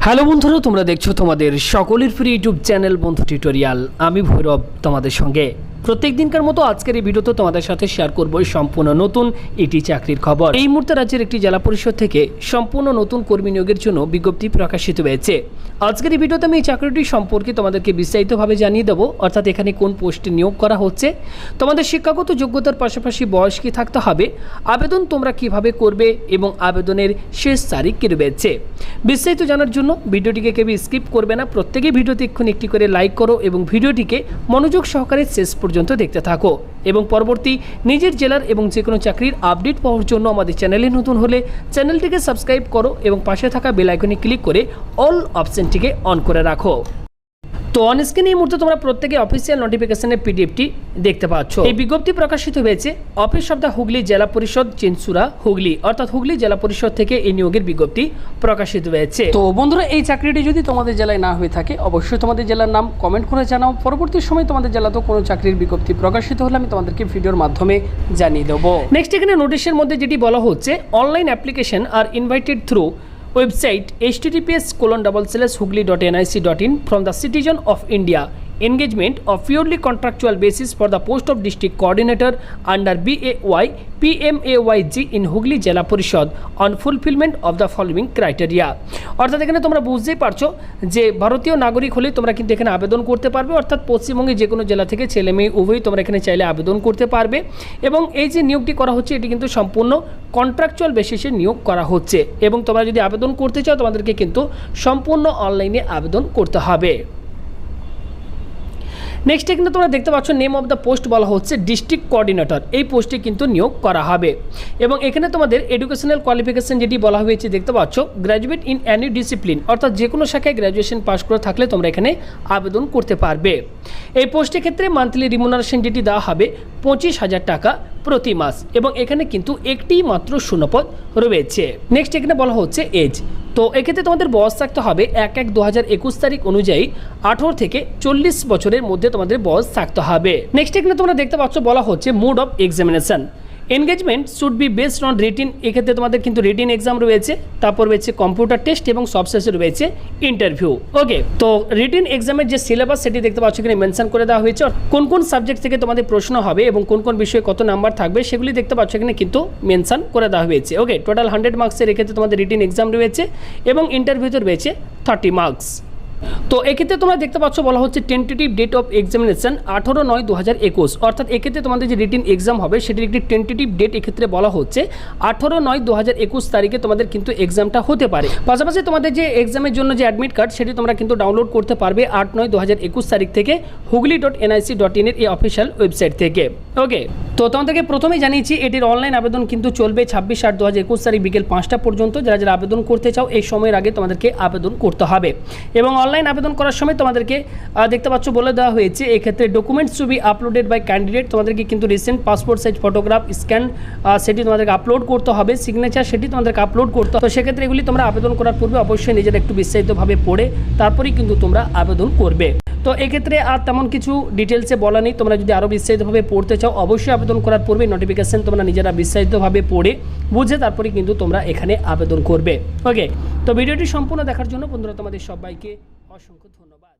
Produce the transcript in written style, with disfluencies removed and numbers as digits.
Hello বন্ধুরা, তোমরা দেখছো তোমাদের সকলের ফ্রি ইউটিউব চ্যানেল বন্ধু টিউটোরিয়াল। আমি ভৈরব তোমাদের সঙ্গে প্রত্যেক দিনকার মতো আজকের এই ভিডিওতে তোমাদের সাথে শেয়ার করব সম্পূর্ণ নতুন একটি চাকরির খবর। এই মুহূর্তে রাজ্যের একটি জেলা পরিষদ থেকে সম্পূর্ণ নতুন কর্মী নিয়োগের জন্য বিজ্ঞপ্তি প্রকাশিত হয়েছে। আজকের এই ভিডিওতে আমি এই চাকরিটি সম্পর্কে তোমাদেরকে বিস্তারিতভাবে জানিয়ে দেবো, অর্থাৎ এখানে কোন পোস্টে নিয়োগ করা হচ্ছে, তোমাদের শিক্ষাগত যোগ্যতার পাশাপাশি বয়স কি থাকতে হবে, আবেদন তোমরা কিভাবে করবে এবং আবেদনের শেষ তারিখ কি রয়েছে। বিস্তারিত জানার জন্য ভিডিওটিকে কেউ স্কিপ করবে না, প্রত্যেকেই ভিডিওতে এক্ষুনি একটি করে লাইক করো এবং ভিডিওটিকে মনোযোগ সহকারে শেষ পর্যন্ত দেখতে থাকো। এবং পরবর্তী নিজের জেলার এবং যে কোনো চাকরির আপডেট পাওয়ার জন্য আমাদের চ্যানেলে নতুন হলে চ্যানেলটিকে সাবস্ক্রাইব করো এবং পাশে থাকা বেল আইকনে ক্লিক করে অল অপশনটিকে অন করে রাখো। তো অন স্ক্রিনে এই মুহূর্তে তোমরা প্রত্যেকে অফিসিয়াল নোটিফিকেশনের পিডিএফটি দেখতে পাচ্ছ। এই বিজ্ঞপ্তি প্রকাশিত হয়েছে অফিস অফ দ্য হুগলি জেলা পরিষদ চিনসুরা হুগলি, অর্থাৎ হুগলি জেলা পরিষদ থেকে এই নিয়োগের বিজ্ঞপ্তি প্রকাশিত হয়েছে। তো বন্ধুরা, এই চাকরিটি যদি তোমাদের জেলায় না হয়ে থাকে অবশ্যই তোমাদের জেলার নাম কমেন্ট করে জানাও। পরবর্তী সময় তোমাদের জেলাতেও কোনো চাকরির বিজ্ঞপ্তি প্রকাশিত হলে আমি তোমাদেরকে ভিডিওর মাধ্যমে জানিয়ে দেবো। নেক্সট এখানে নোটিশের মধ্যে যেটি বলা হচ্ছে, অনলাইন অ্যাপ্লিকেশন আর invited through website https://hugli.nic.in from the citizen of India. Engagement of purely contractual basis for the post of district coordinator under BAY PMAYG in Hugli Jela Parishad on fulfillment of the following criteria. অর্থাৎ এখানে তোমরা বুঝতেই পারছো যে ভারতীয় নাগরিক হলে তোমরা কিন্তু এখানে আবেদন করতে পারবে, অর্থাৎ পশ্চিমবঙ্গে যে কোনো জেলা থেকে ছেলে মেয়ে উভয়ই তোমরা এখানে চাইলে আবেদন করতে পারবে। এবং এই যে নিয়োগটি করা হচ্ছে এটি কিন্তু সম্পূর্ণ কন্ট্রাকচুয়াল বেসিসে নিয়োগ করা হচ্ছে এবং তোমরা যদি আবেদন করতে চাও তোমাদেরকে কিন্তু সম্পূর্ণ অনলাইনে আবেদন করতে হবে। নেক্সট এখানে তোমরা দেখতে পাচ্ছ নেম অফ দ্য পোস্ট বলা হচ্ছে ডিস্ট্রিক্ট কোঅর্ডিনেটর, এই পোস্টে কিন্তু নিয়োগ করা হবে। এবং এখানে তোমাদের এডুকেশনাল কোয়ালিফিকেশন যেটি বলা হয়েছে দেখতে পাচ্ছ, গ্র্যাজুয়েট ইন অ্যানি ডিসিপ্লিন, অর্থাৎ যে কোনো শাখায় গ্র্যাজুয়েশন পাস করে থাকলে তোমরা এখানে আবেদন করতে পারবে। এই পোস্টের ক্ষেত্রে মান্থলি রিমুনারেশন যেটি দেওয়া হবে 25,000 টাকা প্রতি মাস এবং এখানে কিন্তু একটি মাত্র শূন্যপদ রয়েছে। নেক্সট এখানে বলা হচ্ছে এজ, তো এক্ষেত্রে তোমাদের বয়স থাকতে হবে 1/1/2021 তারিখ অনুযায়ী 18 থেকে 40 বছরের মধ্যে তোমাদের বয়স থাকতে হবে। নেক্সট এখানে তোমরা দেখতে পাচ্ছ বলা হচ্ছে mode of examination, engagement should be based on written, এক্ষেত্রে তোমাদের কিন্তু রিটিন এক্সাম রয়েছে, তারপর রয়েছে কম্পিউটার টেস্ট এবং সবশেষে রয়েছে ইন্টারভিউ। ওকে, তো রিটিন এক্সামের যে সিলেবাস সেটি দেখতে পাচ্ছ এখানে মেনশন করে দেওয়া হয়েছে, কোন কোন সাবজেক্ট থেকে তোমাদের প্রশ্ন হবে এবং কোন কোন বিষয়ে কত নাম্বার থাকবে সেগুলি দেখতে পাচ্ছ এখানে কিন্তু মেনশন করে দেওয়া হয়েছে। ওকে, টোটাল 100 মার্কসের এক্ষেত্রে তোমাদের রিটিন এক্সাম রয়েছে এবং ইন্টারভিউতে রয়েছে 30 মার্কস। তো এক্ষেত্রে তোমরা দেখতে পাচ্ছ বলা হচ্ছে টেন্টেটিভ ডেট অফ এক্সামিনেশন 18/9/2021, অর্থাৎ এক্ষেত্রে তোমাদের যে রিটিন এক্সাম হবে সেটির একটি টেন্টেটিভ ডেট এক্ষেত্রে বলা হচ্ছে 18/9/2021 তারিখে তোমাদের কিন্তু এক্সামটা হতে পারে। পাশাপাশি তোমাদের যে এক্সামের জন্য যে অ্যাডমিট কার্ড সেটি তোমরা কিন্তু ডাউনলোড করতে পারবে 8/9/2021 তারিখ থেকে hugli.nic.in এর এই অফিসিয়াল ওয়েবসাইট থেকে। ওকে, তো তোমাদেরকে প্রথমেই জানিয়েছি এটির অনলাইন আবেদন কিন্তু চলবে 26/8/2021 তারিখ বিকেল 5টা পর্যন্ত। যারা যারা আবেদন করতে চাও এই সময়ের আগে তোমাদেরকে আবেদন করতে হবে এবং অনলাইন আবেদন করার সময় তোমাদেরকে দেখতে পাচ্ছ বলে দেওয়া হয়েছে এক্ষেত্রে documents to be uploaded by candidate, তোমাদেরকে কিন্তু recent passport size photograph scan সেটি তোমাদেরকে আপলোড করতে হবে, সিগনেচার সেটি তোমাদেরকে আপলোড করতে হবে। তো সেক্ষেত্রে এগুলি তোমরা আবেদন করার পূর্বে অবশ্যই নিজেরা একটু বিস্তারিতভাবে পড়ে তারপরেই কিন্তু তোমরা আবেদন করবে। তো এক্ষেত্রে আর তেমন কিছু ডিটেলসে বলা নেই, তোমরা যদি আরও বিস্তারিতভাবে পড়তে চাও অবশ্যই আবেদন করার পূর্বে নোটিফিকেশন তোমরা নিজেরা বিস্তারিতভাবে পড়ে বুঝে তারপরে কিন্তু তোমরা এখানে আবেদন করবে। ওকে, তো ভিডিওটি সম্পূর্ণ দেখার জন্য বন্ধুরা তোমাদের সবাইকে অসংখ্য ধন্যবাদ।